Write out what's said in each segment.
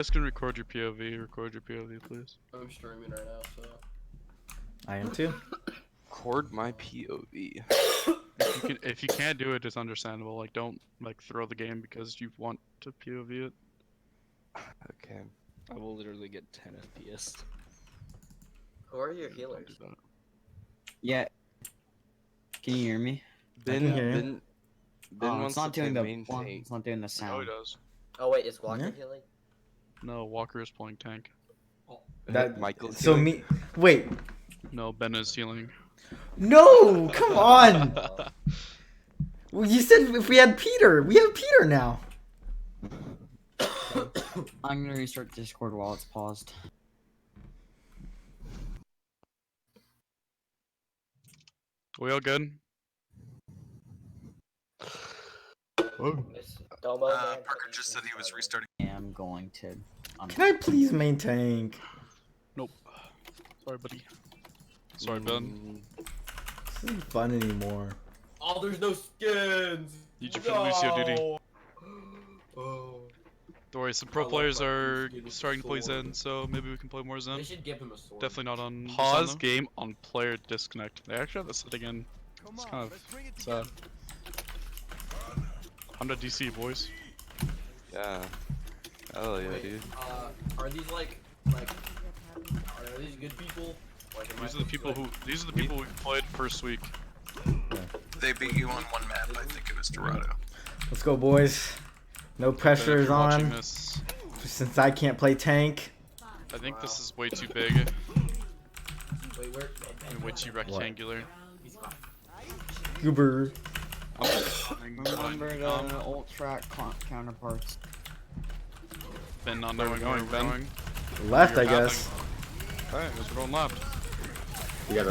guys can record your POV, please. I'm streaming right now, so. I am too. Record my POV. If you can't do it, it's understandable. Like, don't like throw the game because you want to POV it. Okay. I will literally get 10 FPS. Who are your Don't healers? do that. Yeah. Can you hear me? Ben, can hear you. Ben Oh, wants it's not to doing play the main one, tank. it's not doing the No, sound. he does. Oh wait, is Walker Yeah. healing? No, Walker is playing tank. That Michael's so healing. me. Wait. No, Ben is healing. No, come on. Well, you said if we had Peter, we have Peter now. I'm gonna restart Discord while it's paused. We all good? Domo, man, Parker just said he was restarting. I'm going to. Can I please main tank? Nope. Sorry, buddy. Sorry, Ben. This isn't fun anymore. Oh, there's no skins! You just feel Lucio duty. Oh. Don't worry, some pro players are starting to play Zen, so maybe we can play more Zen. They should give him a sword. Definitely not on pause game on player disconnect. They actually have this setting in. It's kind of sad. Honda DC boys. Yeah. Hell yeah, Wait, dude. are these like, are these good people? Like, am I These are the people who. These are the people we played first week. They beat you on one map. I think it was Dorado. Let's go, boys. No pressure Ben, if is you're watching on. this, Since I can't play tank. I think this is way too big Wait, where? and way too rectangular. Goober. Remember the old track counterparts. Ben not knowing where we're going. Left, I You're guess. Alright, guess we're going left.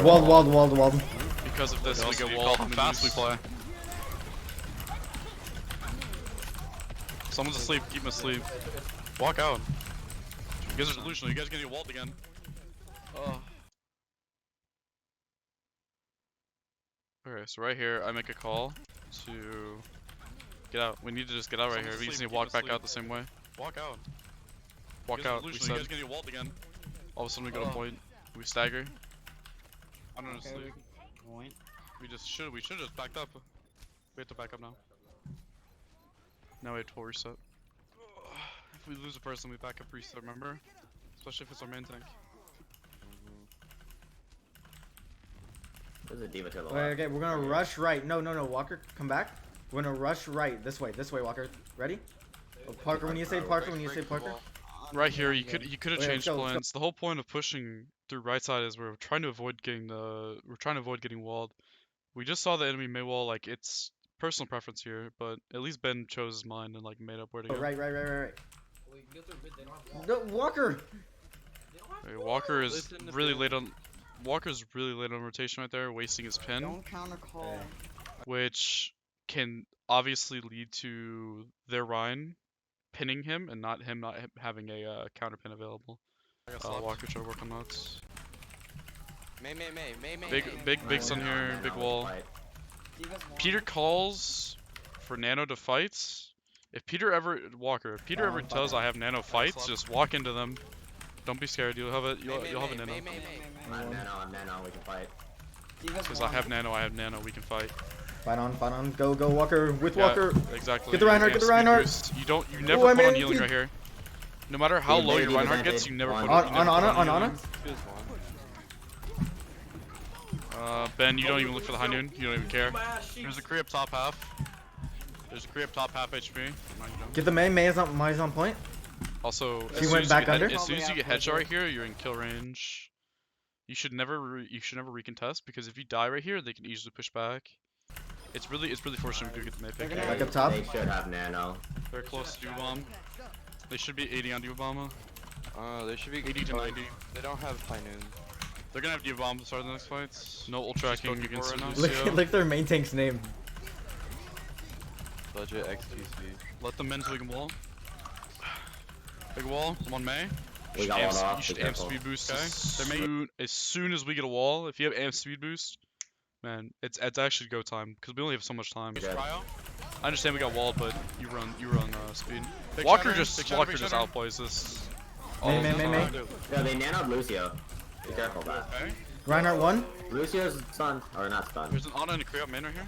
Walled. Because of this, we get walled how fast we play. Someone's asleep, keep him asleep. Walk out. You guys are delusional, you guys are gonna get walled again. Okay, so right here, I make a call to get out. We need to just get out right here. We just need to walk back out the same way. Walk out. Walk out. We said. You guys are gonna get walled again. All of a sudden we go to point. We stagger. I don't know, sleep. Point. We should just backed up. We have to back up now. Now we have to reset. If we lose a person, we back up reset, remember? Especially if it's our main tank. There's a diva to the Wait, okay, we're gonna rush right. No, Walker, come back. We're gonna rush right. This way, Walker. Ready? Oh, Parker, when you say Parker, Right here, you could have Wait, changed let's go. plans. The whole point of pushing through right side is we're trying to avoid getting walled. We just saw the enemy May wall, like it's personal preference here, but at least Ben chose his mind and like made up where to go. Right. Wait, get their mid, they don't have No, Walker. Okay, Walker is really late on. Walker's really late on rotation right there, wasting his pin, Don't counter call. which can obviously lead to their Ryan pinning him and not having a counter pin available. Walker try to work on that. May. Big stun here, big wall. Peter calls for Nano to fight. If Peter ever tells I have Nano fights, just walk into them. Don't be scared. You'll have a Nano. I'm Nano, we can fight. Because I have Nano. We can fight. Fight on. Go, Walker. With Yeah, Walker. exactly. Get the Reinhardt, Speed boost. You never I'm put on in. healing right here. No matter how low your Reinhardt gets, you never put on On. Ben, you don't even look for the high noon. You don't even care. There's a Kree up top half. HP. Get the May. May is on point. Also, She went back under? As soon as you get headshot right here, you're in kill range. You should never recontest because if you die right here, they can easily push back. It's really fortunate to get the May pick. Back up top. They should have Nano. They're close to bomb. They should be 80 on Bomb. They should be 80 to 90. They don't have high noon. They're gonna have bomb to start the next fights. No ult tracking against right now. Lucio. Look their main tank's name. Budget XQC. Let them in so we can wall. Big wall. I'm on May. We got one off, You should be amp careful. speed boost as soon as we get a wall. If you have amp speed boost, man, it's actually go time because we only have so much time. Yeah. I understand we got walled, but you run speed. Big Walker shatter, just big shatter, Walker big just shatter. outplays this. May, all may, the may, time. may. Yeah, they nanoed Lucio. Be careful of that. Okay. Reinhardt 1. Lucio's stunned, or not stunned. There's an Ana and a Kree up main right here.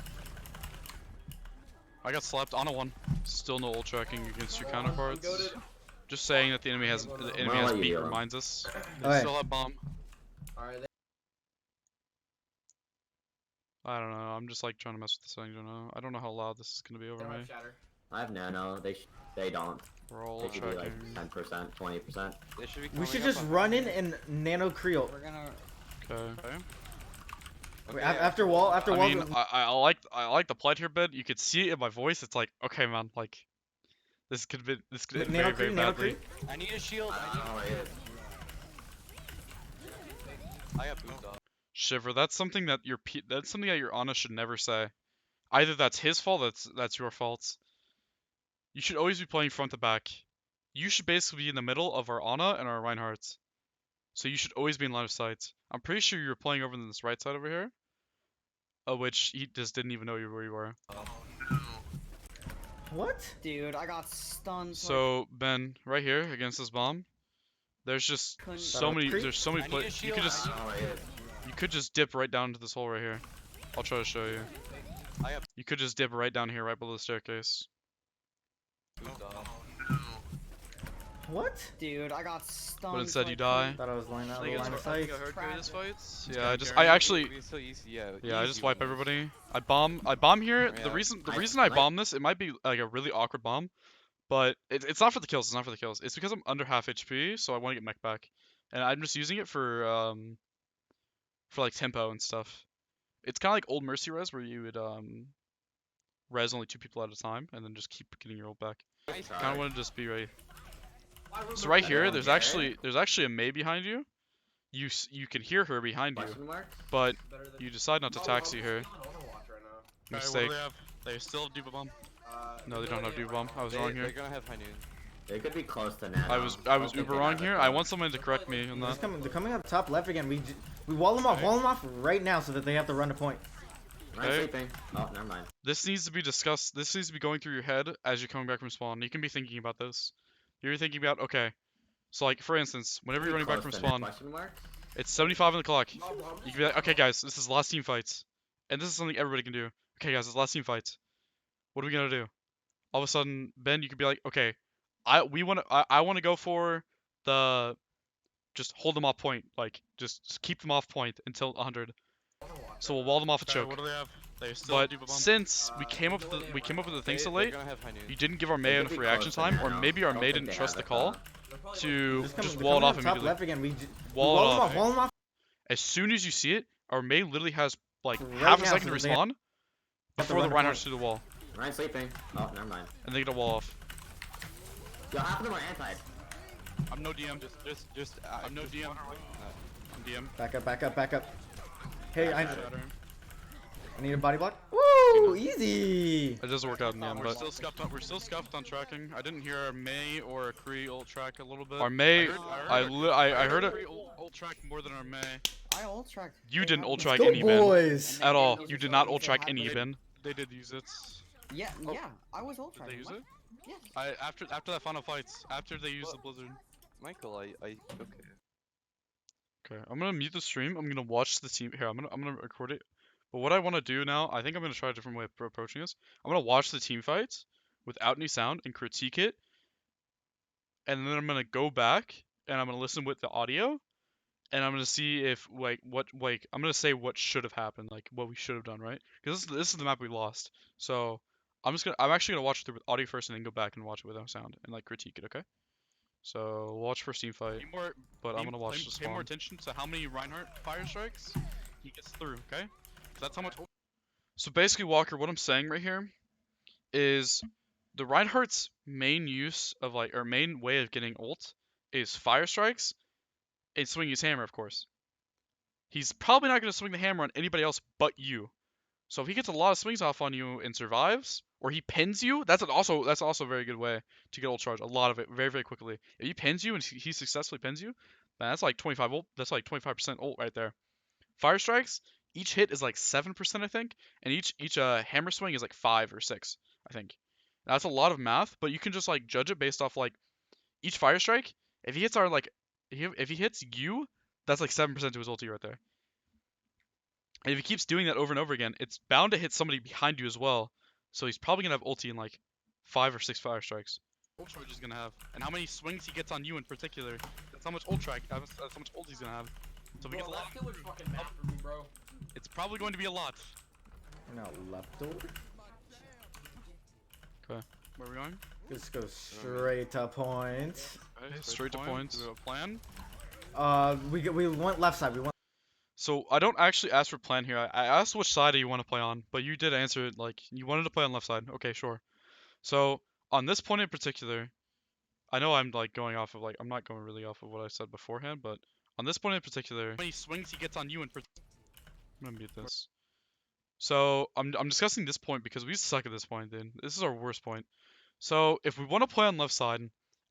I got slapped. Ana 1. Still no ult tracking against your counterparts. Goated. Just saying that the enemy has let you beat heal him. reminds us. They Okay. still have bomb. Alright, I don't know. I'm just like trying to mess with the settings. I don't know how loud this is gonna be they over don't me. have shatter. I have nano. They don't. We're all They ult should be tracking. like 10%, 20%. They should be We should coming up just on- run in and nano Creel. We're gonna. Okay. Okay, After wall, after I wall. mean, I like the plight here bit. You could see it in my voice. It's like, okay, man, like this could end Nano very Cree, Nano badly. Cree. I need a shield. I don't know where he is. I got boost off. Shiver. That's something that your Ana should never say. Either that's his fault, that's your fault. You should always be playing front to back. You should basically be in the middle of our Ana and our Reinhardt. So you should always be in line of sight. I'm pretty sure you were playing over on this right side over here. Which he just didn't even know where you were. What? Dude, I got stunned. So Ben, right here against this bomb, there's just Couldn't- so many. Creep? There's so many I need a places. You shield. could just I don't know where he is. you could just dip right down into this hole right here. I'll try to show you. I have You could just dip right down here, right below the staircase. boost off. What? Dude, I got stunned. But instead you like, die. Thought I was line out of I think line of it's- I think sight. I heard Crap. this fights. It's Yeah, kinda I just scary. I actually It's so easy, I easy just wipe wins. everybody. I bomb here. The Yeah. reason I I bomb this, it might be like a really awkward bomb, but it's not for the kills. It's not for the kills. It's because I'm under half HP, so I want to get mech back, and I'm just using it for like tempo and stuff. It's kind of like old Mercy res where you would res only 2 people at a time and then just keep getting your ult back. Nice Kind of try. want to just be right. Why would So the- right I here, don't there's care. actually a Mei behind you. You can hear her behind you, Question mark? but better than- you decide not to Oh, taxi I'm her. on Overwatch right now. Okay, what Mistake. do they have? They still have Diva Bomb. No, they don't have Dude Bomb. I was wrong They're here. gonna have high noon. They could be close to nano. I was don't think uber they wrong have it, here. though. I want someone to correct me on that. They're coming up top left again. We wall them off. Wall them off right now so that they have to run to point. Ryan Okay. sleeping. Oh, never mind. This needs to be discussed. This needs to be going through your head as you're coming back from spawn. You can be thinking about this. You're thinking about, okay, so like for instance, whenever you're running back from Close to spawn, question mark? it's 75 on the clock. No problem. You can be like, okay guys, this is the last team fight, and this is something everybody can do. Okay guys, this is the last team fight. What are we gonna do? All of a sudden, Ben, you could be like, okay, I want to go for the just hold them off point, like just keep them off point until 100. So we'll wall them off a Okay, choke. what do they have? They still have But Diva Bomb. since we came up with the thing so They're late, gonna have high noon. you didn't give our They Mei could enough be reaction close to time, or nano. maybe I our don't Mei think didn't they trust have the it, call though. They're probably to Just just they're wall it coming off up top immediately. left again. We Wall wall it them off. off. Wall them off. As soon as you see it, our Mei literally has like Right half a now, second to so they have respawn to before run the the Reinhardt's through the wall, Ryan sleeping. Oh, never mind. and they get a wall off. Yo, half of them are anti. I'm no DM. Just I'm no DM. I'm DM. Back up, back up, back up. Hey, I Shatter. need a body block. Woo! Easy! It doesn't work out in the end, We're but still scuffed on. We're still scuffed on tracking. I didn't hear a Mei or a Kree ult track a little bit. our Mei, I heard it. Kree ult track more than our Mei. I ult tracked. You didn't ult Let's track go, any bin boys! at all. You did not ult track any bin. They did use it. Yeah, yeah. I was ult Did they tracking. use what? it? Yeah. After that final fight, after they used the blizzard. Michael, okay. Okay, I'm gonna mute the stream. I'm gonna watch the team here. I'm gonna record it. But what I want to do now, I think I'm gonna try a different way of approaching this. I'm gonna watch the team fights without any sound and critique it, and then I'm gonna go back and I'm gonna listen with the audio, and I'm gonna see if I'm gonna say what should have happened, like what we should have done, right? Because this is the map we lost. So I'm actually gonna watch it through with audio first and then go back and watch it without sound and like critique it, okay? So we'll watch first team fight, but I'm gonna watch the Pay more spawn. attention to how many Reinhardt fire strikes he gets through. Okay, 'cause that's how much. So basically, Walker, what I'm saying right here is the Reinhardt's main use of or main way of getting ult is fire strikes and swinging his hammer, of course. He's probably not going to swing the hammer on anybody else but you. So if he gets a lot of swings off on you and survives, or he pins you, that's also a very good way to get ult charge. A lot of it, very, very quickly. If he pins you and he successfully pins you, man, that's like 25 ult. That's like 25% ult right there. Fire strikes, each hit is like 7%, I think, and each hammer swing is like 5 or 6, I think. That's a lot of math, but you can just like judge it based off like each fire strike. If he hits our like, if he hits you, that's like 7% to his ulti right there. And if he keeps doing that over and over again, it's bound to hit somebody behind you as well. So he's probably gonna have ulti in like 5 or 6 fire strikes. Ult charge he's gonna have, and how many swings he gets on you in particular. That's how much ult track. That's how much ult he's gonna have. So if he Bro, gets a lot. that killer's fucking mad for me, bro. It's probably going to be a lot. We're not leftover. Where are we going? Just go straight to point. Okay, straight to point. Do we have a plan? We went left side. We went. So I don't actually ask for plan here. I asked which side do you want to play on, but you did answer it like you wanted to play on left side. Okay, sure. So on this point in particular, I know I'm like going off of like I'm not going really off of what I said beforehand, but on this point in particular, How many swings he gets on you in particular? I'm gonna mute this. So I'm discussing this point because we suck at this point, dude. This is our worst point. So if we want to play on left side,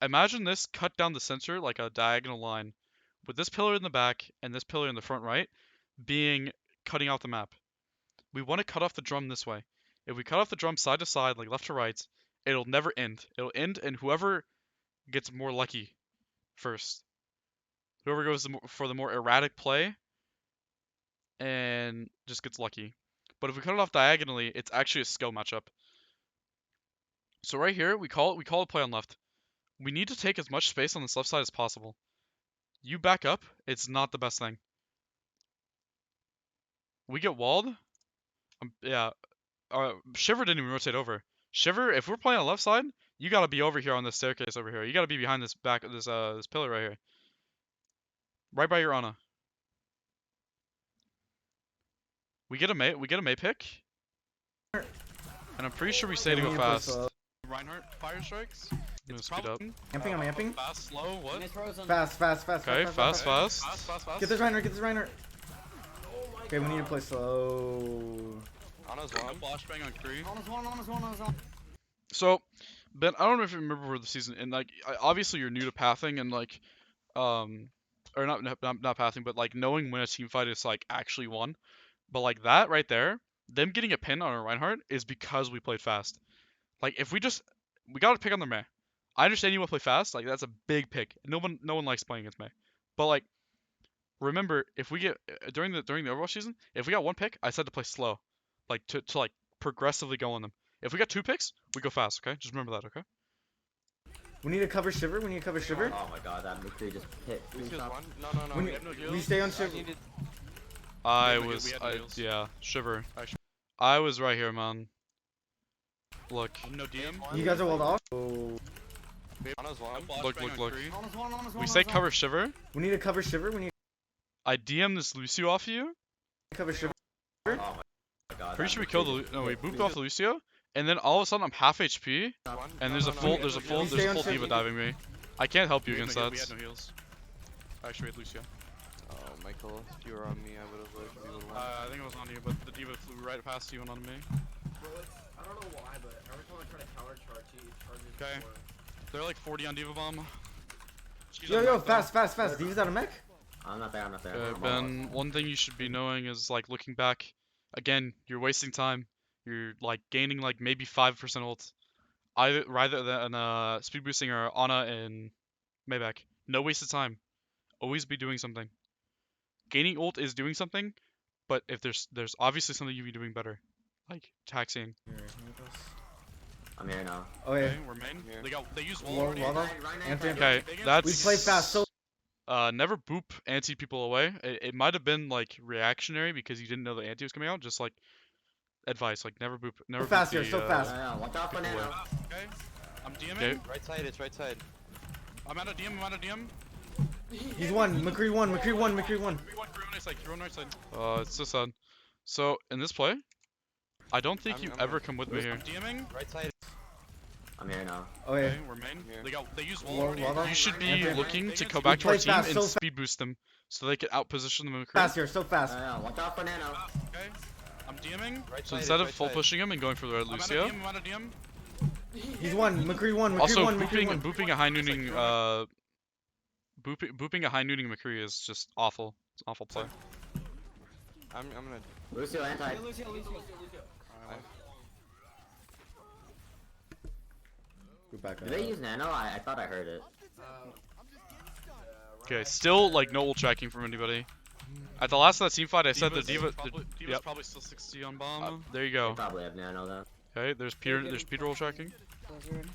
imagine this cut down the center like a diagonal line, with this pillar in the back and this pillar in the front right being cutting off the map. We want to cut off the drum this way. If we cut off the drum side to side, like left to right, it'll never end. It'll end, and whoever gets more lucky first. Whoever goes for the more erratic play and just gets lucky. But if we cut it off diagonally, it's actually a skill matchup. So right here, we call it play on left. We need to take as much space on this left side as possible. You back up, it's not the best thing. We get walled. Yeah. Shiver didn't even rotate over. Shiver, if we're playing on the left side, you gotta be over here on this staircase over here. You gotta be behind this this pillar right here. Right by your Ana. We get a May pick. And I'm pretty sure we say to go fast. Reinhardt fire strikes. I'm gonna speed up. Amping, I'm amping. Fast, slow, what? Fast. Okay, fast. Get this Reiner, get this Reiner. Okay, we need to play slow. Ana's No one. flashbang on Kree. So, Ben, I don't know if you remember for the season, and like, obviously you're new to pathing, and like, or not pathing, but like knowing when a team fight is like actually won. But like that right there, them getting a pin on a Reinhardt is because we played fast. Like if we gotta pick on the Mei. I understand you want to play fast, like that's a big pick. No one likes playing against Mei. But like, remember if we get during the Overwatch season, if we got one pick, I said to play slow, like to like progressively go on them. If we got 2 picks, we go fast. Okay, just remember that. Okay. We need to cover Shiver. We need to cover Shiver. Oh my god, that McCree just hit. Lucius Stop. one. No. We, We have no heals. we stay on I Shiver. needed. Yeah, Shiver. Actually- I was right here, man. Look. No DM. You guys are walled off. Oh. Ana's one. No Look, flashbang look. on Kree. We say cover Shiver. We need to cover Shiver. We need I DM this Lucio off of you. to cover Shiver. Oh my god. Pretty that sure we McCree killed the just no, we hit. booped off the Lucio, and then all of a sudden I'm half HP, One. and there's a full stay on diva Shiver. diving me. I can't help you We against had no that. heals. Actually, we had Lucio. Oh, Michael, if you were on me, I would have like we would have won. I think it was on you, but the diva flew right past you and on me. Bro, I don't know why, but every time I try to counter charge, he charges Okay. more. They're like 40 on diva bomb. She's Yo, on yo, mech, though. fast. Diva's out of mech. I'm not there. Ben, one thing you should be knowing is like looking back, again, you're wasting time. You're like gaining like maybe 5% ult, rather than speed boosting or Ana and Maybach. No waste of time. Always be doing something. Gaining ult is doing something, but if there's obviously something you'd be doing better, like taxiing. I'm here now. Okay. Okay, we're main. Here. They use wall Wall, already. wall. Anthony. Okay, We that's play fast. So never boop anti people away. It might have been like reactionary because you didn't know the anti was coming out. Just like advice, like never boop. Never fast boop here, so fast. Yeah, watch out for people Nano. Okay. I'm DMing. Okay. Right side, it's right side. I'm out of DM. I'm out of DM. he's one. McCree one. Crew on right side. Crew on right side. It's so sad. So in this play, I don't think you I'm ever gonna- come with me here. I'm DMing. Right side. I'm here now. Okay. Okay, we're main. Here. They use wall Wall, already. wall. You should be Anthony. looking to They go get- back to our play team fast, and so speed boost them so they can outposition them in Fast McCree. here, so fast. Watch out for Nano. Okay. I'm DMing. Right So side, instead it's of right full side. pushing him and going for the red I'm out of Lucio, DM. I'm out of DM. He's one. McCree one. also McCree one. booping a high nooning booping a high nooning McCree is just awful. It's an awful play. I'm gonna. Lucio anti. Group back up. Did they use nano? I thought I heard it. Okay, still like no ult tracking from anybody. At the last of that team fight, I said the Diva's D.Va. Diva's probably still 60 on bomb. There you They go. probably have nano though. Okay, there's Peter. There's Peter ult tracking. Blizzard.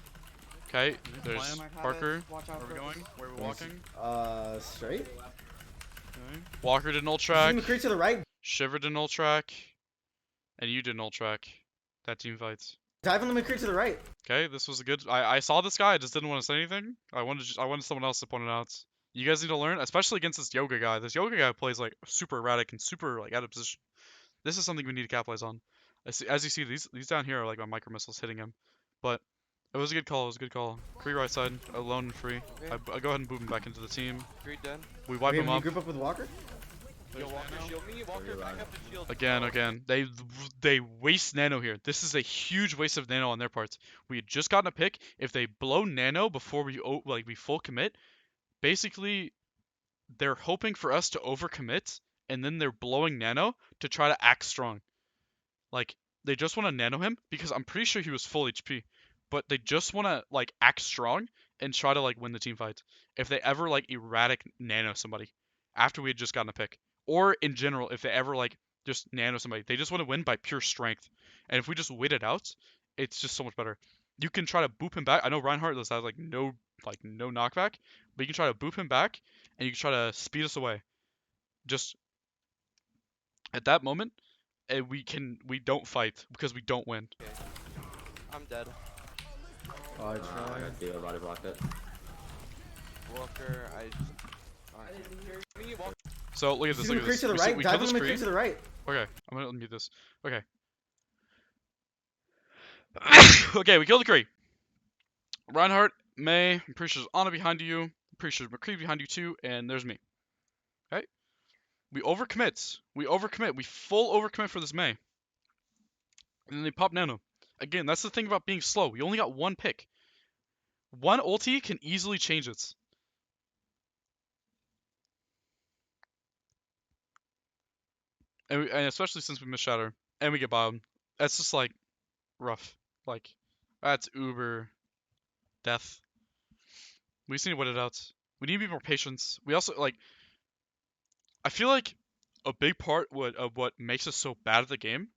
Okay, there's Plan. Parker. Watch out Where are we for going? Where are we walking? Straight. Okay. Walker did an ult See track. McCree to the right. Shiver did an ult track. And you did an ult track. That team fights. Dive on the McCree to the right. Okay, this was a good. I saw this guy. I just didn't want to say anything. I wanted someone else to point it out. You guys need to learn, especially against this yoga guy. This yoga guy plays like super erratic and super like out of position. This is something we need to capitalize on. As you see, these down here are like my micro missiles hitting him. But it was a good call. It was a good call. Free right side, alone and free. Okay. I go ahead and boot him back into the team. Creed dead. We wipe Okay, him when you up. group up with Walker. Yo, Walker, shield me. Walker, back up and shield. Again. They waste nano here. This is a huge waste of nano on their parts. We had just gotten a pick. If they blow nano before we full commit, basically they're hoping for us to overcommit, and then they're blowing nano to try to act strong. Like they just want to nano him because I'm pretty sure he was full HP, but they just want to like act strong and try to like win the team fight. If they ever like erratic nano somebody after we had just gotten a pick. Or in general, if they ever like just nano somebody, they just want to win by pure strength. And if we just wait it out, it's just so much better. You can try to boop him back. I know Reinhardt has like no knockback, but you can try to boop him back, and you can try to speed us away. Just at that moment, we don't fight because we don't win. Okay. I'm dead. Oh, I I try. got D.Va body blocked it. Walker, I just. Me, Walker. So look at this. See Look at McCree this. to the We right. we Dive killed on this the McCree Kree. to the right. Okay, I'm gonna unmute this. Okay. Okay, we killed the Kree. Reinhardt, May, I'm pretty sure there's Ana behind you. I'm pretty sure there's McCree behind you too, and there's me. Okay? We overcommit. We full overcommit for this May. And then they pop nano. Again, that's the thing about being slow. We only got one pick. One ulti can easily change it. And especially since we miss Shatter. And we get bioed. That's just like rough. Like, that's uber death. We just need to wait it out. We need to be more patient. We also like. I feel like a big part of what makes us so bad at the game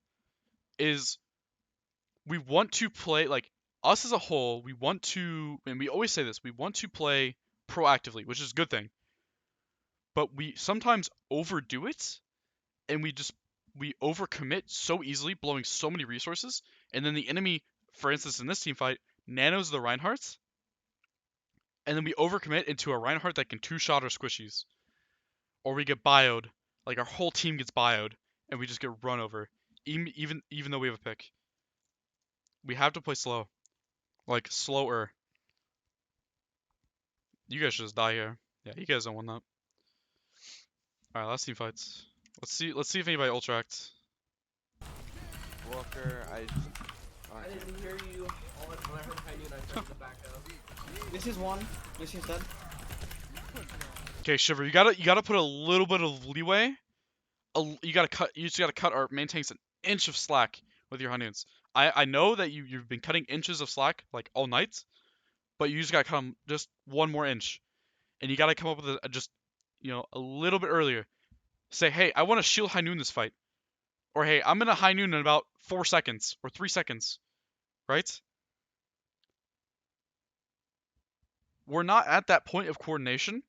is we want to play like us as a whole. We want to, and we always say this. We want to play proactively, which is a good thing. But we sometimes overdo it, and we overcommit so easily, blowing so many resources, and then the enemy, for instance, in this team fight, nanos the Reinhardts. And then we overcommit into a Reinhardt that can two-shot our squishies. Or we get bioed. Like, our whole team gets bioed. And we just get run over. Even though we have a pick. We have to play slow. Like, slower. You guys should just die here. Yeah, you guys don't want that. Alright, last team fights. Let's see if anybody ultract. Walker, I just. I didn't hear you. All when I heard high noon, I tried to back up. This is one. This is dead. Okay, Shiver, you gotta put a little bit of leeway. You just gotta cut or maintain an inch of slack with your Hanyuns. I know that you've been cutting inches of slack like all night, but you just gotta cut 'em just one more inch, and you gotta come up with just a little bit earlier. Say, hey, I want to shield high noon this fight, or hey, I'm gonna high noon in about 4 seconds or 3 seconds, right? We're not at that point of coordination,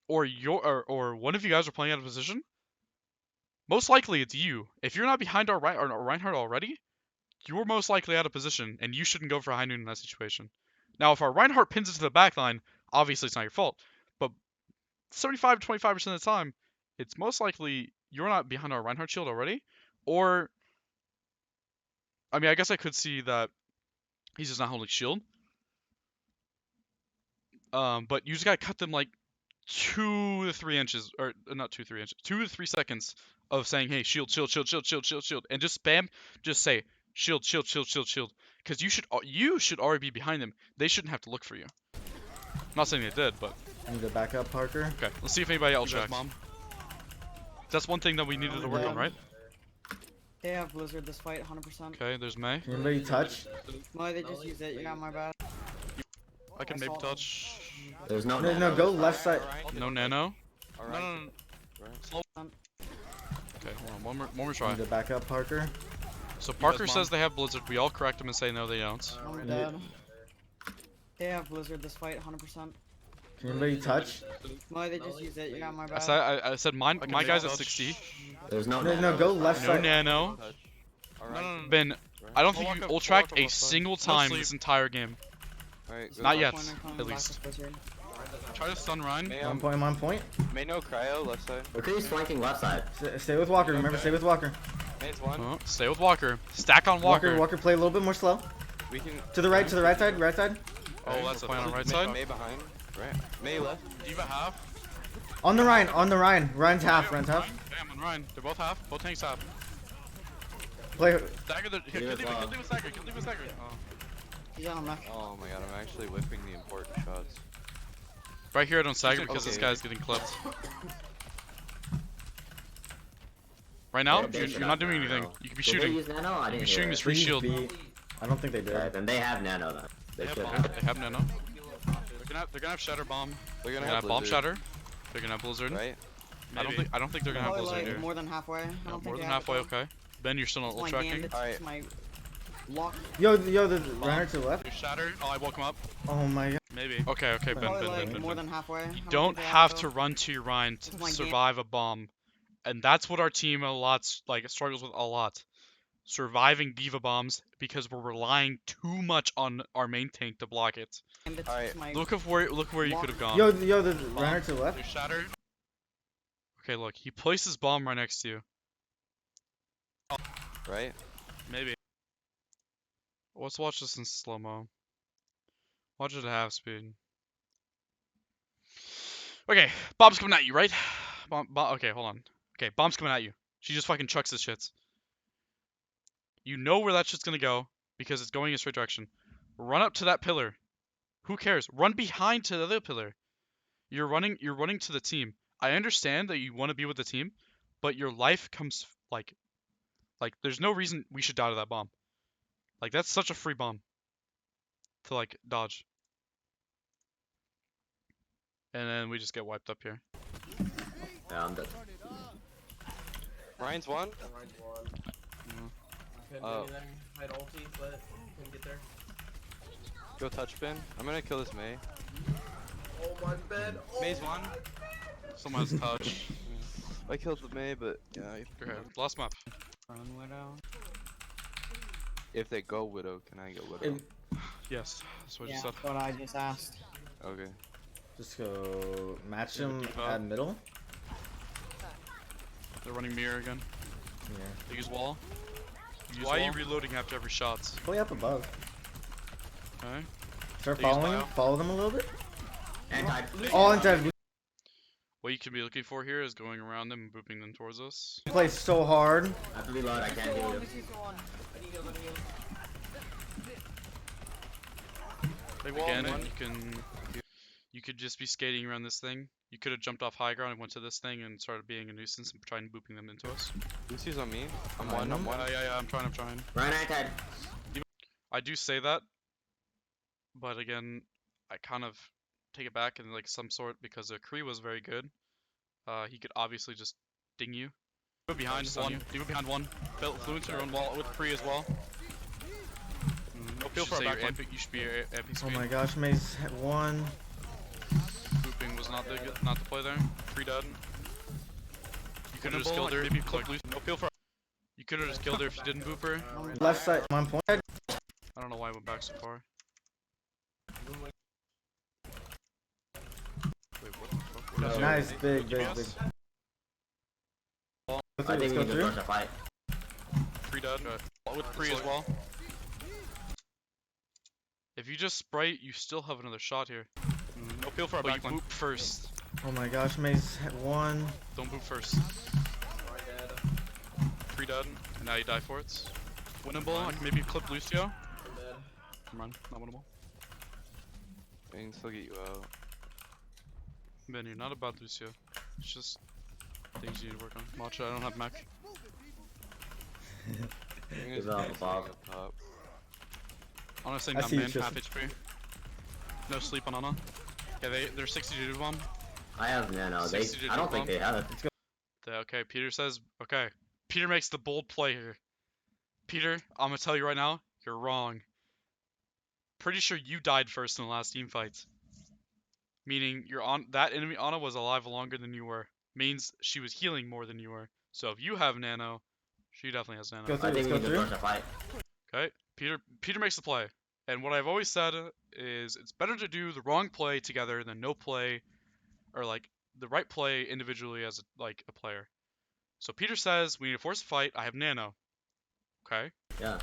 or one of you guys are playing out of position. Most likely it's you. If you're not behind our Reinhardt already, you're most likely out of position, and you shouldn't go for high noon in that situation. Now, if our Reinhardt pins it to the back line, obviously it's not your fault. But 75 to 25% of the time, it's most likely you're not behind our Reinhardt shield already, or I mean, I guess I could see that he's just not holding shield. But you just gotta cut them like 2 to 3 inches, or not 2 to 3 inches, 2 to 3 seconds of saying, hey, shield, shield, shield, shield, shield, shield, shield, and just spam, just say shield, shield, shield, shield, shield, because you should already be behind them. They shouldn't have to look for you. I'm not saying they did, but I need to back up, Parker. okay. Let's see if anybody else You guys, checks. Mom. That's one thing that we needed to work on, right? They have Blizzard this fight, 100%. Okay, there's May. Anybody touch? No, they just used it. Yeah, my bad. I can maybe touch. There's no No, nano. no, go left side. No nano. No, no, no. Slow. Okay, hold on. One more Need try. to back up, Parker. So Parker bomb? says they have Blizzard. We all correct him and say no, they don't. I'm Yeah. dead. They have Blizzard this fight, 100%. Can anybody touch? No, they just use it. Yeah, my bad. I said mine. I can My make guy's at touch. 60. There's no No, nano. no, go left No side. nano. Touch. No, Alright. no, no. Ben, I don't think Walk you up- ult walk tracked up a left side. single No time sleep. this entire game. Alright, Not go. yet, Corner coming at back least. with Blizzard. Try to stun Ryan. May, On point, I'm on point. May no cryo left side. McCree's flanking left side. Stay with Walker, remember, stay with Walker. May's one. Oh, stay with Walker. Stack on Walker. Walker, play a little bit more slow. We can. To the right side, right side. Oh, that's a plan on right May, side. May behind. Right. May left. Diva half. On the Ryan. Ryan's half. Damn, on Ryan. They're both half. Both tanks half. Play. Stagger the. Here, Yeah, kill wow. Diva stagger. Kill Diva stagger. Oh. He's on a mech. Oh my god, I'm actually whipping the important shots. Right here, I don't stagger Okay. because this guy's getting clipped. Right now, They you're should not have doing nano. anything. You could be Did they shooting. use nano? I You could didn't be shooting hear this it. free shield. I don't think they did. Alright, then they have nano then. They should have. They have nano. They're gonna have shatter bomb. They're They're gonna gonna have bomb Blizzard, shatter. They're gonna have blizzard. Right? Maybe. I don't think they're gonna have Probably blizzard like here. more than halfway. I Yeah, don't think more they than have it, halfway. though. Okay. Ben, you're still not It's ult my tracking. gambit, Alright. it's my lock. Yo, the runner to the left. There's shatter. Oh, I woke him up. Oh my god. Maybe. Okay, Ben, Probably like Ben. more than halfway. I You think don't they have it, to though. run to your Ryan It's to my game. survive a bomb, and that's what our team struggles with a lot. Surviving diva bombs because we're relying too much on our main tank to block it. Gambit's Alright. my Look where you could have gone. Yo, the runner to the left. There's shatter. Okay, look, he places bomb right next to you. Right? Maybe. Let's watch this in slow mo. Watch it at half speed. Okay, bomb's coming at you, right? Okay, hold on. Okay, bomb's coming at you. She just fucking chucks this shit. You know where that shit's gonna go because it's going in a straight direction. Run up to that pillar. Who cares? Run behind to the other pillar. You're running to the team. I understand that you want to be with the team, but your life comes like there's no reason we should die to that bomb. Like that's such a free bomb to like dodge. And then we just get wiped up here. Yeah, I'm dead. Ryan's one. Couldn't Oh. do anything. Had ulti, but couldn't get there. Go touch bin. I'm gonna kill this May. Oh my bed. Oh. May's one. Someone has touch. I killed the May, but yeah. Go ahead. Last map. Run Widow. If they go Widow, can I get Widow? And- Yes, that's what Yeah, you said. that's what I just asked. Okay. Just go match him Diva. at middle. They're running mirror again. Yeah. They use wall. Use Why are you wall. reloading after every shot? Play up above. Okay. Start They use following him. bio. Follow them a little bit. Anti. All inside. What you can be looking for here is going around them and booping them towards us. We play so hard. I have to reload. I can't heal you. Again, you could just be skating around this thing. You could have jumped off high ground and went to this thing and started being a nuisance and trying booping them into us. Lucy's on me. I'm Ryan, one. I'm one. Yeah, I'm trying. Ryan anti. I do say that, but again, I kind of take it back in like some sort because Kree was very good. He could obviously just ding you. Diva behind Stun one. you. Diva behind one. Flew into her own wall with Kree as well. No feel You for should a say back your line. you should be your AP Oh speed. my gosh, Maze had one. Booping was not the play there. Kree dead. You could have just killed her. Maybe Like, click loose. No feel for. you could have just killed her if you didn't boop her. Left side. I'm on point. I don't know why I went back so far. Wait, what the fuck? What is Nice, your- big. Yes. Let's I go think we need to through. push a fight. Kree dead. With Kree as well. If you just sprite, you still have another shot here. No feel for a But you back line. boop first. Oh my gosh, Maze had one. Don't boop first. Kree dead. And now you die for it. Winnable. I can maybe clip Lucio. Come on, not winnable. I can still get you out. Ben, you're not about Lucio. It's just things you need to work on. Matcha, I don't have mech. I'm He's gonna up just above. up top. Honestly, I not see man, it's just- half HP. No sleep on Ana. Okay, they're 62 bomb. I have nano. They. 60 I don't think bomb. they have it. Okay, Peter says, okay. Peter makes the bold play here. Peter, I'm gonna tell you right now, you're wrong. Pretty sure you died first in the last team fight. Meaning that enemy Ana was alive longer than you were. Means she was healing more than you were. So if you have nano, she definitely has nano. Go I through. think Let's we go need to through. push a fight. Okay, Peter makes the play. And what I've always said is it's better to do the wrong play together than no play, or like the right play individually as like a player. So Peter says we need to force a fight. I have nano. Okay. Yeah.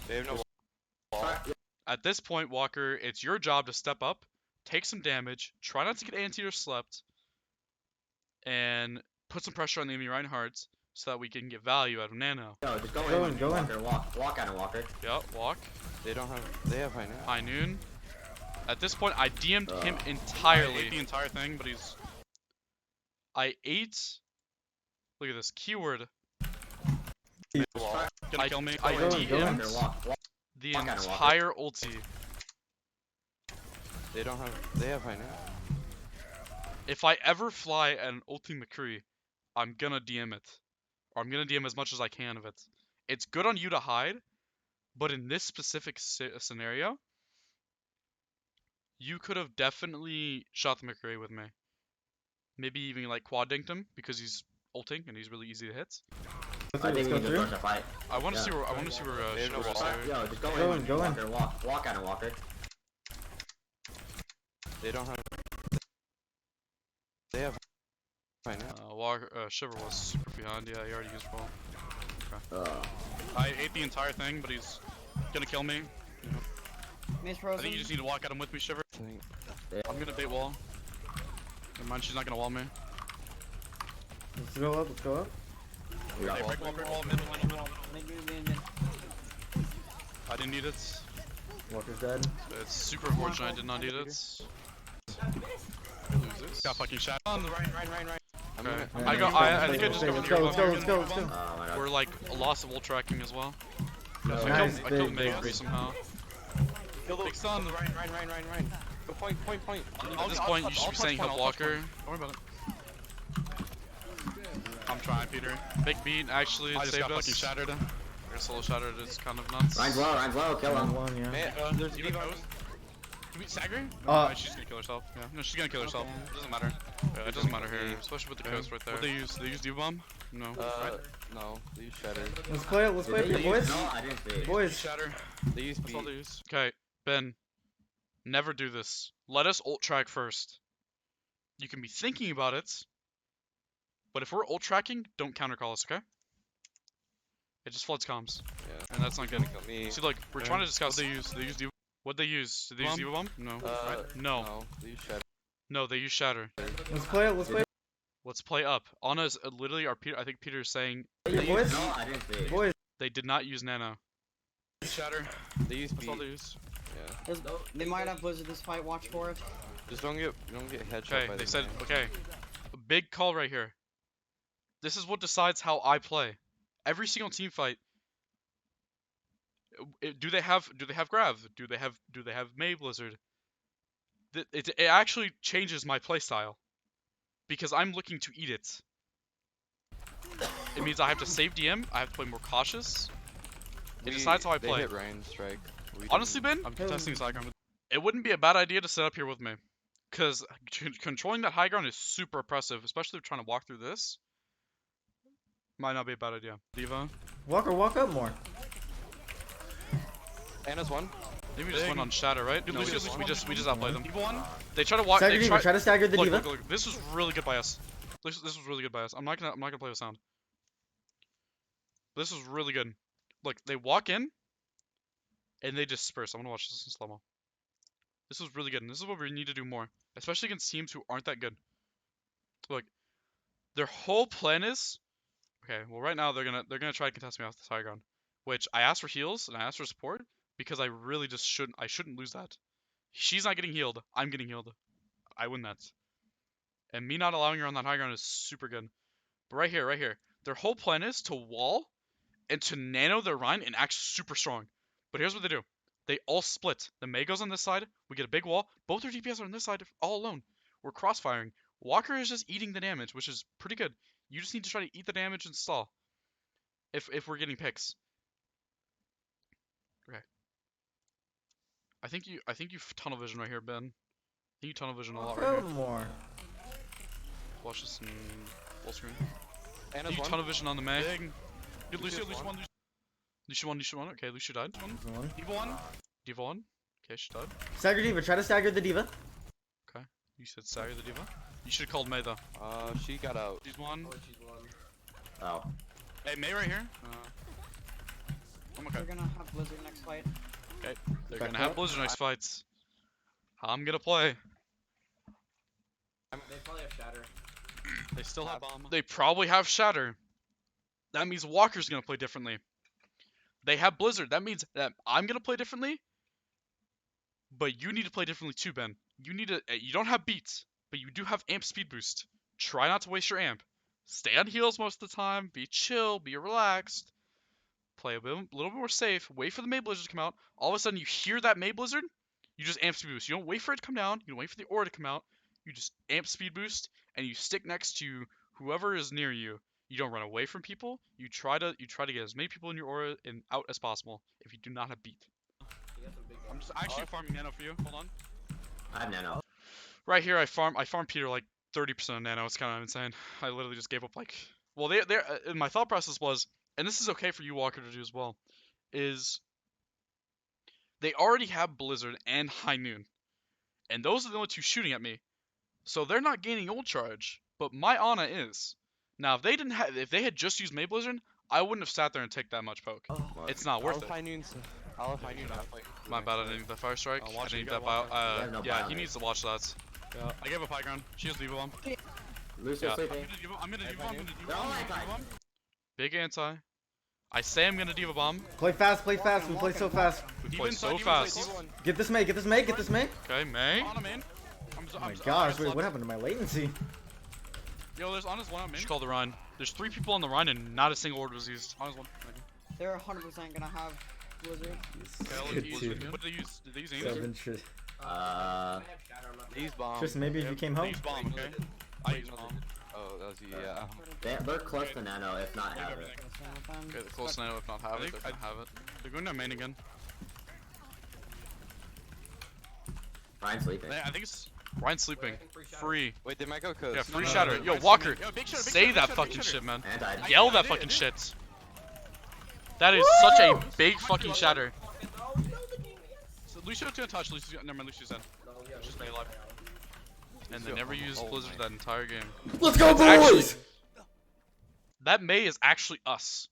They have no At this point, Walker, it's your job to step up, take some damage, try not to get anti or slept, and put some pressure on the enemy Reinhardt so that we can get value out of nano. No, just go Go in. in, go in. Walker, walk out of Walker. Yep, walk. They don't have. They have high now. High noon. At this point, I DM'd him I entirely. ate the entire thing, but he's. I ate. Look at this keyword. Gonna kill me. I Go in, go in. DM'd Walk. the Walk out of Walker. entire ulti. They don't have. They have high now. If I ever fly an ulti McCree, I'm gonna DM it. Or I'm gonna DM as much as I can of it. It's good on you to hide, but in this specific scenario, you could have definitely shot the McCree with me. Maybe even like quad dinked him because he's ulting and he's really easy to hit. I think we need to push a fight. I want to Yeah. see where They have no Shiver is wall. here. Yo, just Go go in, in. go in. Walker, walk out of Walker. They don't have. They have high now. Shiver was super behind. Yeah, he already used roll. I ate the entire thing, but he's gonna kill me. Mace I frozen. think you just need to walk at him with me, Shiver. Thing. I'm gonna bait wall. Never mind, she's not gonna wall me. Let's go up. Let's go up. We got Hey, Walker. break wall, mid, mid, mid. Mid. I didn't need it. Walker's dead. It's super unfortunate I did not need it. Lose this. Got fucking shot. On the right. I'm Okay. gonna. I think I just Let's got go. through Let's go. Let's go. Let's go. Oh my god. We're like a loss of ult tracking as well. No. Nice, I killed big, Megas big. somehow. Kill the sun. Ryan. Go point. At this point, you should be saying help Walker. Don't worry about it. I'm trying, Peter. Big beat actually I just saved got fucking us. shattered. Your solo shattered is kind of nuts. Ryan's low, kill him. One, yeah. Man, there's You Viva. ghost? Can we stagger? Uh, No, she's gonna kill herself. Yeah, no, she's gonna kill herself. Okay. It doesn't matter. Yeah, it doesn't matter here, especially with the coast right there. What they use? They use D-bomb? No. No, they use Shatter. Let's play it. Let's play it, boys. No, I didn't see it. Boys. Shatter. They use That's all beat. they use. Okay, Ben, never do this. Let us ult track first. You can be thinking about it, but if we're ult tracking, don't counter call us, okay? It just floods comms, Yeah. and that's not good. Kill me. See, look, we're trying to discuss. What they use? They use D-bomb. What they use? Did they use Bomb? Diva Bomb? No. No. No. They use Shatter. No, they use Shatter. Let's play it. Let's play Let's play up. Anna's literally our Peter. I think Peter is saying it, boys. No, I didn't see it. Boys. they did not use Nano. Shatter. They use That's all beat. they use. Yeah. They might have Blizzard this fight. Watch for it. Just don't get headshot Okay, by they the said man. okay. A big call right here. This is what decides how I play. Every single team fight. Do they have Grav? Do they have May Blizzard? It actually changes my playstyle because I'm looking to eat it. It means I have to save DM. I have to play more cautious. It decides how I They play. hit Ryan strike. We Honestly, didn't. Ben, I'm contesting Sideground. it wouldn't be a bad idea to set up here with me, because controlling that high ground is super oppressive, especially if trying to walk through this. Might not be a bad idea. Diva. Walker, walk up more. Anna's one. I think we just Big. went on Shatter, right? Dude, No, we Lucio, just Lucio, outplayed them. Diva one. They try to walk. Stagger They Diva. Try to stagger the look, Diva. look. This was really good by us. This was really good by us. I'm not gonna play with sound. This was really good. Look, they walk in, and they disperse. I want to watch this in slow mo. This was really good, and this is what we need to do more, especially against teams who aren't that good. Look, their whole plan is, okay. Well, right now they're gonna try to contest me off the high ground, which I asked for heals and I asked for support because I really just shouldn't lose that. She's not getting healed. I'm getting healed. I win that. And me not allowing her on that high ground is super good. But right here, their whole plan is to wall and to nano their Rhine and act super strong. But here's what they do. They all split. The Mei goes on this side. We get a big wall. Both their DPS are on this side all alone. We're crossfiring. Walker is just eating the damage, which is pretty good. You just need to try to eat the damage and stall. If we're getting picks. Okay. I think you tunnel vision right here, Ben. I think you tunnel vision a lot right here. More. Watch this in full screen. And You tunnel vision on the Mei. Big. Good Lucio, Lucio one. Lucio 1. Okay, Lucio died. One. Diva one. Diva 1. Okay, she died. Stagger D.Va. Try to stagger the D.Va. Okay. You said stagger the Diva. You should have called Mei though. She got out. She's one. Oh, she's one. Oh. Hey, Mei right here. I'm okay. We're gonna have Blizzard next fight. They're Back gonna have up. Blizzard next fights. I'm gonna play. They probably have Shatter. They still have bomb. They probably have Shatter. That means Walker's gonna play differently. They have Blizzard. That means that I'm gonna play differently. But you need to play differently too, Ben. You need to. You don't have beats, but you do have amp speed boost. Try not to waste your amp. Stay on heals most of the time. Be chill. Be relaxed. Play a little bit more safe. Wait for the Mei Blizzard to come out. All of a sudden, you hear that Mei Blizzard. You just amp speed boost. You don't wait for it to come down. You don't wait for the aura to come out. You just amp speed boost, and you stick next to whoever is near you. You don't run away from people. You try to get as many people in your aura and out as possible. If you do not have beat. He got some big I'm just actually farming nano for you. Hold on. I have nano. Right here, I farm Peter like 30% of nano. It's kind of insane. I literally just gave up like. Well, my thought process was, and this is okay for you Walker to do as well, is they already have Blizzard and High Noon, and those are the only two shooting at me. So they're not gaining ult charge, but my Ana is. Now, if they had just used Mei Blizzard, I wouldn't have sat there and take that much poke. It's not worth it. I'll have High Noon out. My bad, I didn't need that fire strike. I watch it, didn't you need that gotta bio. watch it. No Yeah, bio he hit. needs to watch that. Yeah. I gave up high ground. She has Diva bomb. Lucio Yeah. sleeping. I'm gonna Diva bomb. Oh my God. Big anti. I say I'm gonna Diva bomb. Play fast. Play fast. We play so fast. We play so fast. Get this Mei. Get this Mei. Get this Mei. Okay, Mei. On him in. Oh my gosh. Wait. What happened to my latency? Yo, there's Ana's one on Just main. call the run. There's 3 people on the run and not a single word was used. Ana's one. They're 100% gonna have Blizzard. What did they use? Did they use aim? 7 shit. I have Shatter. I'm not. These bombs. Tristan, maybe if you came They home. use bomb, okay? I use bomb. Oh, that was you, yeah. They're close to nano, if not have it. Okay, they're close now. If not have it, they're gonna have it. They're going down main again. Ryan's sleeping. I think it's. Ryan's sleeping. Free. Wait, they might go coast. Yeah, free no, shatter. no, Yo, no, Walker, Yo, big shatter, big say shatter, that big fucking shatter. shit, man. And died. Yell that I fucking did. shit. That is such a big fucking shatter. So Lucio's gonna touch. Never mind, Lucio's dead. No, yeah, Just stay alive. And they never used Blizzard that entire game. Let's go, boys! Actually, that Mei is actually us.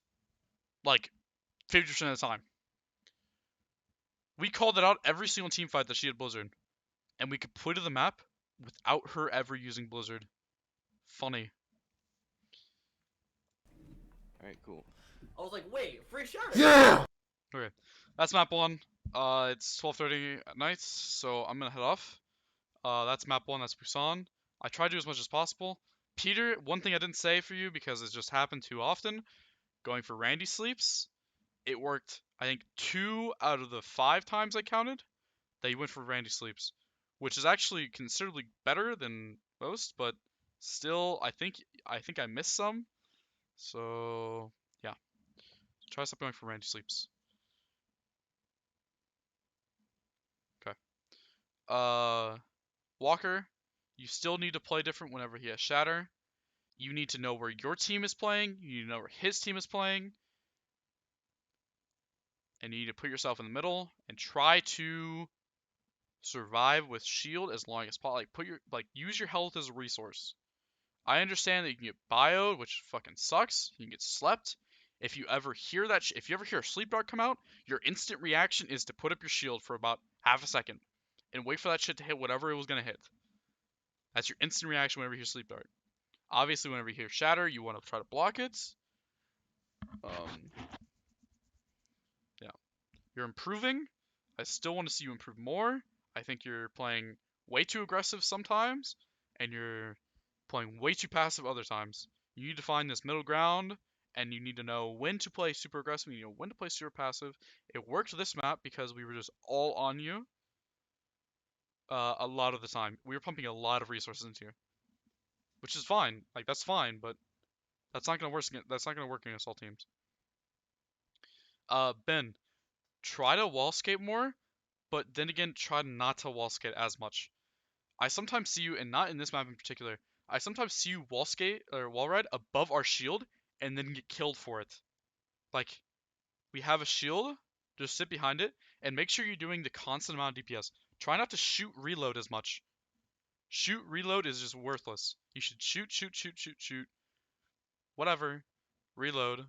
Like, 50% of the time. We called it out every single team fight that she had Blizzard. And we completed the map without her ever using Blizzard. Funny. Alright, cool. I was like, wait, free Shatter. Yeah! Okay, that's map 1. It's 12:30 at night, so I'm gonna head off. That's map 1, that's Busan. I tried to do as much as possible. Peter, one thing I didn't say for you because it just happened too often, going for Randy sleeps, it worked, I think, 2 out of the 5 times I counted that you went for Randy sleeps, which is actually considerably better than most, but still, I think I missed some. So, yeah. Try to stop going for Randy sleeps. Walker, you still need to play different whenever he has Shatter. You need to know where your team is playing. You need to know where his team is playing. And you need to put yourself in the middle and try to survive with shield as long as possible. Use your health as a resource. I understand that you can get bioed, which fucking sucks. You can get slept. If you ever hear a sleep dart come out, your instant reaction is to put up your shield for about half a second and wait for that shit to hit whatever it was gonna hit. That's your instant reaction whenever you hear sleep dart. Obviously, whenever you hear shatter, you want to try to block it. Yeah, you're improving. I still want to see you improve more. I think you're playing way too aggressive sometimes, and you're playing way too passive other times. You need to find this middle ground and you need to know when to play super aggressive, you know when to play super passive. It worked this map because we were just all on you a lot of the time. We were pumping a lot of resources into you, which is fine. Like that's fine, but that's not gonna work. That's not gonna work against all teams. Ben, try to wall skate more, but then again, try not to wall skate as much. I sometimes see you, and not in this map in particular, I sometimes see you wall skate or wall ride above our shield and then get killed for it. Like, we have a shield, just sit behind it, and make sure you're doing the constant amount of DPS. Try not to shoot reload as much. Shoot reload is just worthless. You should shoot, shoot, shoot, shoot, shoot. Whatever. Reload.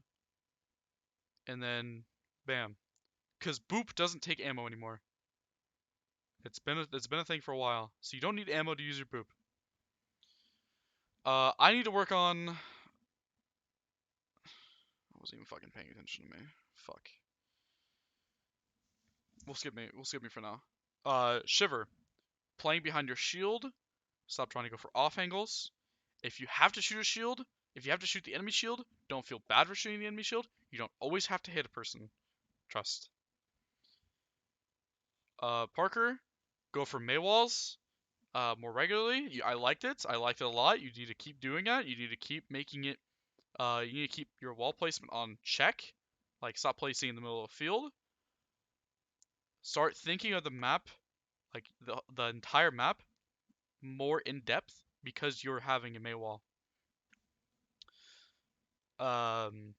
And then, bam. Because boop doesn't take ammo anymore. It's been a thing for a while, so you don't need ammo to use your boop. I need to work on. I wasn't even fucking paying attention to me. Fuck. We'll skip me. We'll skip me for now. Shiver. Playing behind your shield. Stop trying to go for off angles. If you have to shoot a shield, if you have to shoot the enemy shield, don't feel bad for shooting the enemy shield. You don't always have to hit a person. Trust. Parker. Go for Maywalls. More regularly. I liked it. I liked it a lot. You need to keep doing that. You need to keep making it. You need to keep your wall placement on check. Like, stop placing in the middle of the field. Start thinking of the map, like the entire map, more in depth because you're having a Maywall. And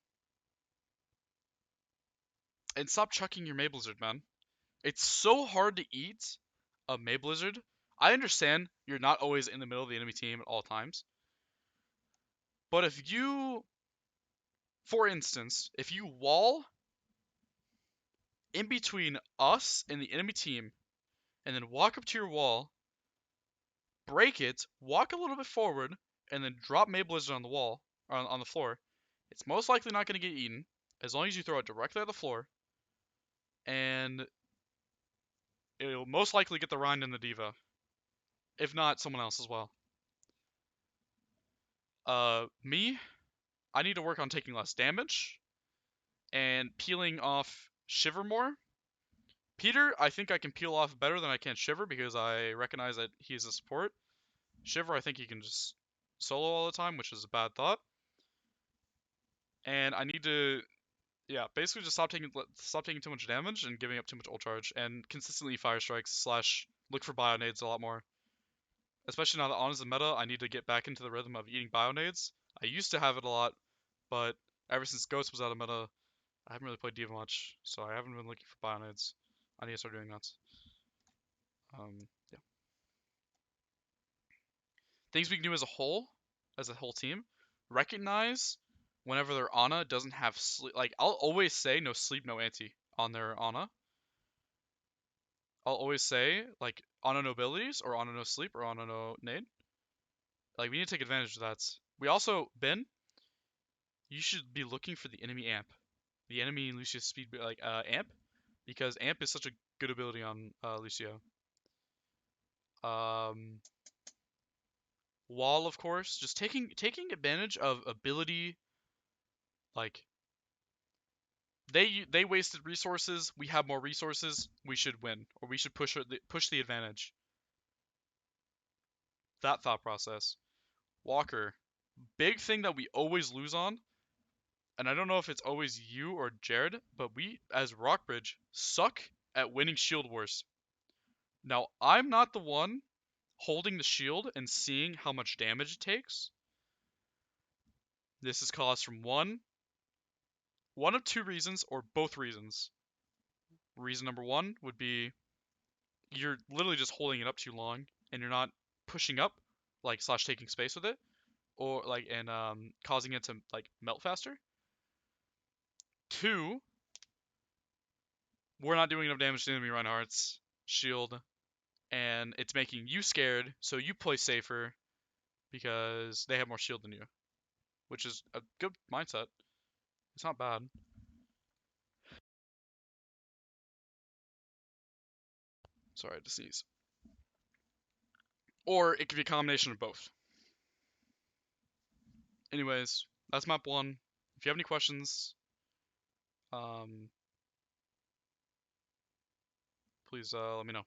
stop chucking your Mayblizzard, man. It's so hard to eat a Mayblizzard. I understand you're not always in the middle of the enemy team at all times. But if you, for instance, if you wall in between us and the enemy team, and then walk up to your wall, break it, walk a little bit forward, and then drop Mayblizzard on the wall, or on the floor, it's most likely not going to get eaten, as long as you throw it directly at the floor, and it'll most likely get the Rind and the Diva. If not, someone else as well. Me, I need to work on taking less damage, and peeling off Shiver more. Peter, I think I can peel off better than I can Shiver because I recognize that he's a support. Shiver, I think he can just solo all the time, which is a bad thought. And I need to, yeah, basically just stop taking too much damage and giving up too much ult charge, and consistently fire strikes / look for bionades a lot more. Especially now that Ana's the meta, I need to get back into the rhythm of eating bionades. I used to have it a lot, but ever since Ghost was out of meta, I haven't really played D.Va much, so I haven't been looking for bionades. I need to start doing that. Yeah. Things we can do as a whole team, recognize whenever their Ana doesn't have sleep. Like, I'll always say no sleep, no anti on their Ana. I'll always say, like, Ana no abilities, or Ana no sleep, or Ana no nade. Like, we need to take advantage of that. We also, Ben, you should be looking for the enemy amp. The enemy Lucio speed, like, amp. Because amp is such a good ability on Lucio. Wall, of course. Just taking advantage of ability, like, they wasted resources, we have more resources, we should win, or we should push the advantage. That thought process. Walker, big thing that we always lose on, and I don't know if it's always you or Jared, but we as Rockbridge suck at winning shield wars. Now, I'm not the one holding the shield and seeing how much damage it takes. This is caused from one of two reasons, or both reasons. Reason number one would be you're literally just holding it up too long and you're not pushing up, like, / taking space with it, or like, and causing it to, like, melt faster. Two, we're not doing enough damage to enemy Reinhardt's shield, and it's making you scared, so you play safer because they have more shield than you, which is a good mindset. It's not bad. Sorry, I had to sneeze. Or it could be a combination of both. Anyways, that's map 1. If you have any questions, please let me know.